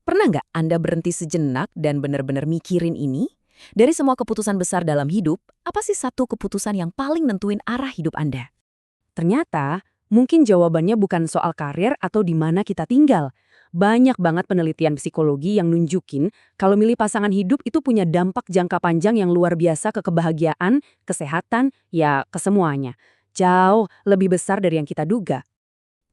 Pernah nggak Anda berhenti sejenak dan benar-benar mikirin ini? Dari semua keputusan besar dalam hidup, apa sih satu keputusan yang paling nentuin arah hidup Anda? Ternyata, mungkin jawabannya bukan soal karir atau di mana kita tinggal. Banyak banget penelitian psikologi yang nunjukin kalau milih pasangan hidup itu punya dampak jangka panjang yang luar biasa ke kebahagiaan, kesehatan, ya ke semuanya. Jauh lebih besar dari yang kita duga.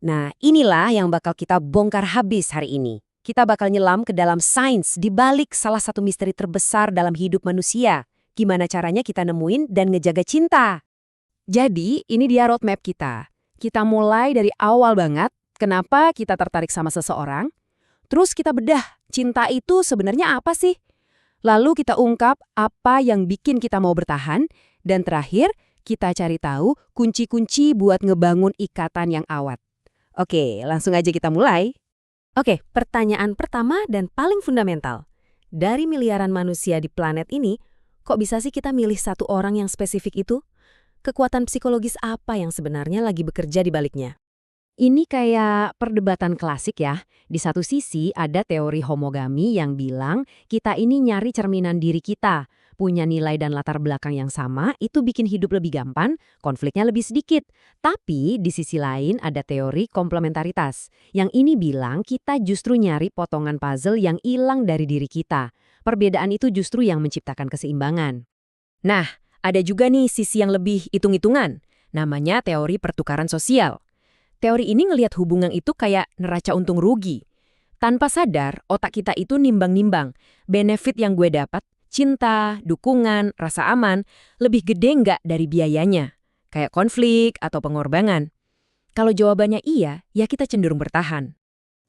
Nah, inilah yang bakal kita bongkar habis hari ini. Kita bakal nyelam ke dalam sains di balik salah satu misteri terbesar dalam hidup manusia. Gimana caranya kita nemuin dan ngejaga cinta? Jadi, ini dia roadmap kita. Kita mulai dari awal banget, kenapa kita tertarik sama seseorang. Terus kita bedah, cinta itu sebenarnya apa sih? Lalu kita ungkap apa yang bikin kita mau bertahan. Dan terakhir, kita cari tahu kunci-kunci buat ngebangun ikatan yang awet. Oke, langsung aja kita mulai. Oke, pertanyaan pertama dan paling fundamental. Dari miliaran manusia di planet ini, kok bisa sih kita milih satu orang yang spesifik itu? Kekuatan psikologis apa yang sebenarnya lagi bekerja di baliknya? Ini kayak perdebatan klasik ya. Di satu sisi ada teori homogami yang bilang kita ini nyari cerminan diri kita. Punya nilai dan latar belakang yang sama, itu bikin hidup lebih gampang, konfliknya lebih sedikit. Tapi di sisi lain ada teori komplementaritas. Yang ini bilang kita justru nyari potongan puzzle yang hilang dari diri kita. Perbedaan itu justru yang menciptakan keseimbangan. Nah, ada juga nih sisi yang lebih hitung-hitungan. Namanya teori pertukaran sosial. Teori ini ngelihat hubungan itu kayak neraca untung rugi. Tanpa sadar, otak kita itu nimbang-nimbang. Benefit yang gue dapat, cinta, dukungan, rasa aman, lebih gede nggak dari biayanya? Kayak konflik atau pengorbanan. Kalau jawabannya iya, ya kita cenderung bertahan.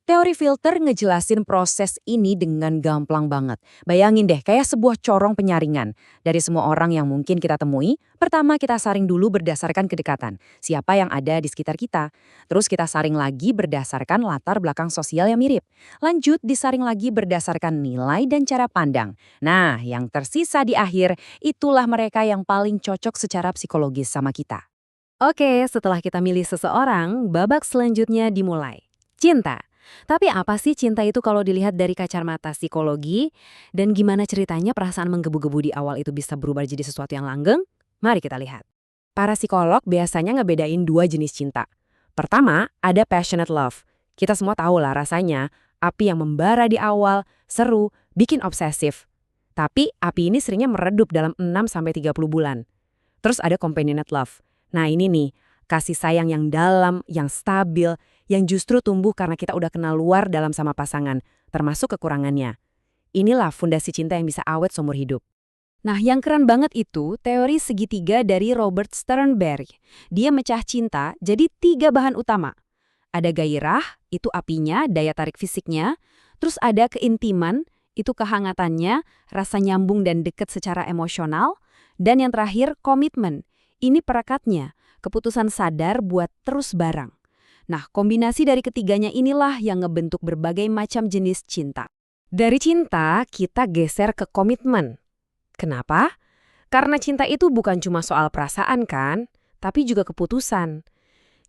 Teori filter ngejelasin proses ini dengan gamblang banget. Bayangin deh, kayak sebuah corong penyaringan. Dari semua orang yang mungkin kita temui, pertama kita saring dulu berdasarkan kedekatan. Siapa yang ada di sekitar kita. Terus kita saring lagi berdasarkan latar belakang sosial yang mirip. Lanjut disaring lagi berdasarkan nilai dan cara pandang. Nah, yang tersisa di akhir, itulah mereka yang paling cocok secara psikologis sama kita. Oke, setelah kita milih seseorang, babak selanjutnya dimulai. Cinta. Tapi apa sih cinta itu kalau dilihat dari kacamata psikologi? Dan gimana ceritanya perasaan menggebu-gebu di awal itu bisa berubah jadi sesuatu yang langgeng? Mari kita lihat. Para psikolog biasanya ngebedain dua jenis cinta. Pertama, ada passionate love. Kita semua tahu lah rasanya, api yang membara di awal, seru, bikin obsesif. Tapi api ini seringnya meredup dalam 6-30 bulan. Terus ada companionate love. Nah ini nih, kasih sayang yang dalam, yang stabil, yang justru tumbuh karena kita udah kenal luar dalam sama pasangan, termasuk kekurangannya. Inilah fondasi cinta yang bisa awet seumur hidup. Nah, yang keren banget itu teori segitiga dari Robert Sternberg. Dia mecah cinta jadi 3 bahan utama. Ada gairah, itu apinya, daya tarik fisiknya. Terus ada keintiman, itu kehangatannya, rasa nyambung dan dekat secara emosional. Dan yang terakhir, komitmen. Ini perekatnya, keputusan sadar buat terus bareng. Nah, kombinasi dari ketiganya inilah yang ngebentuk berbagai macam jenis cinta. Dari cinta, kita geser ke komitmen. Kenapa? Karena cinta itu bukan cuma soal perasaan kan, tapi juga keputusan.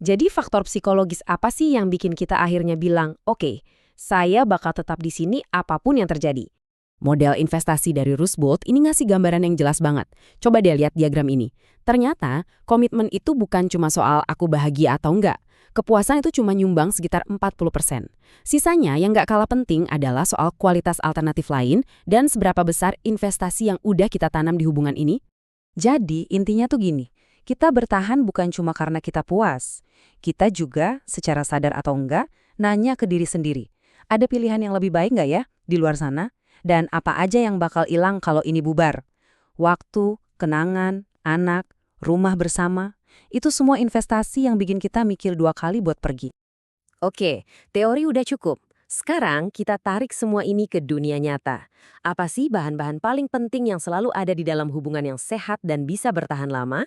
Jadi faktor psikologis apa sih yang bikin kita akhirnya bilang, oke, saya bakal tetap di sini apapun yang terjadi? Model investasi dari Rusbold ini ngasih gambaran yang jelas banget. Coba deh lihat diagram ini. Ternyata, komitmen itu bukan cuma soal aku bahagia atau enggak. Kepuasan itu cuma nyumbang sekitar 40%. Sisanya yang nggak kalah penting adalah soal kualitas alternatif lain dan seberapa besar investasi yang udah kita tanam di hubungan ini. Jadi, intinya tuh gini, kita bertahan bukan cuma karena kita puas. Kita juga, secara sadar atau enggak, nanya ke diri sendiri. Ada pilihan yang lebih baik nggak ya di luar sana? Dan apa aja yang bakal hilang kalau ini bubar? Waktu, kenangan, anak, rumah bersama. Itu semua investasi yang bikin kita mikir 2 kali buat pergi. Oke, teori udah cukup. Sekarang kita tarik semua ini ke dunia nyata. Apa sih bahan-bahan paling penting yang selalu ada di dalam hubungan yang sehat dan bisa bertahan lama?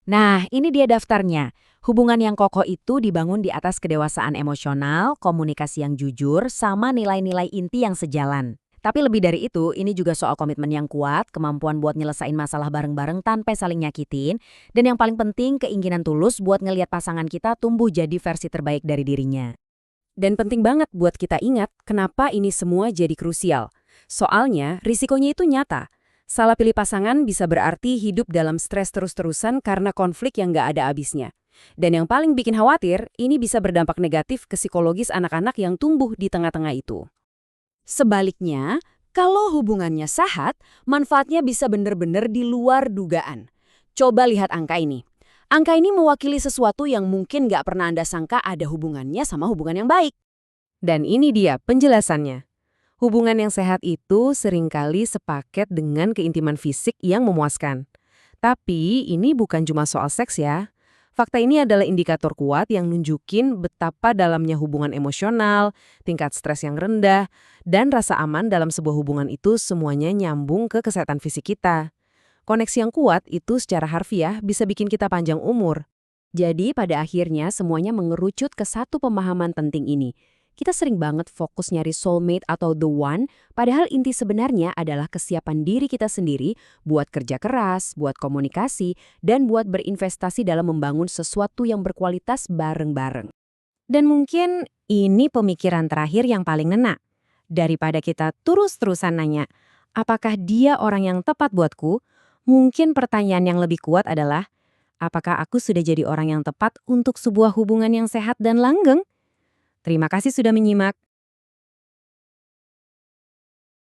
Nah, ini dia daftarnya. Hubungan yang kokoh itu dibangun di atas kedewasaan emosional, komunikasi yang jujur, sama nilai-nilai inti yang sejalan. Tapi lebih dari itu, ini juga soal komitmen yang kuat, kemampuan buat nyelesain masalah bareng-bareng tanpa saling nyakitin, dan yang paling penting keinginan tulus buat ngelihat pasangan kita tumbuh jadi versi terbaik dari dirinya. Dan penting banget buat kita ingat kenapa ini semua jadi krusial. Soalnya, risikonya itu nyata. Salah pilih pasangan bisa berarti hidup dalam stres terus-terusan karena konflik yang nggak ada habisnya. Dan yang paling bikin khawatir, ini bisa berdampak negatif ke psikologis anak-anak yang tumbuh di tengah-tengah itu. Sebaliknya, kalau hubungannya sehat, manfaatnya bisa benar-benar di luar dugaan. Coba lihat angka ini. Angka ini mewakili sesuatu yang mungkin nggak pernah Anda sangka ada hubungannya sama hubungan yang baik. Dan ini dia penjelasannya. Hubungan yang sehat itu seringkali sepaket dengan keintiman fisik yang memuaskan. Tapi ini bukan cuma soal seks ya. Fakta ini adalah indikator kuat yang nunjukin betapa dalamnya hubungan emosional, tingkat stres yang rendah, dan rasa aman dalam sebuah hubungan itu semuanya nyambung ke kesehatan fisik kita. Koneksi yang kuat itu secara harfiah bisa bikin kita panjang umur. Jadi pada akhirnya semuanya mengerucut ke satu pemahaman penting ini. Kita sering banget fokus nyari soulmate atau the one, padahal inti sebenarnya adalah kesiapan diri kita sendiri buat kerja keras, buat komunikasi, dan buat berinvestasi dalam membangun sesuatu yang berkualitas bareng-bareng. Dan mungkin ini pemikiran terakhir yang paling ngena. Daripada kita terus-terusan nanya, apakah dia orang yang tepat buatku? Mungkin pertanyaan yang lebih kuat adalah, apakah aku sudah jadi orang yang tepat untuk sebuah hubungan yang sehat dan langgeng? Terima kasih sudah menyimak.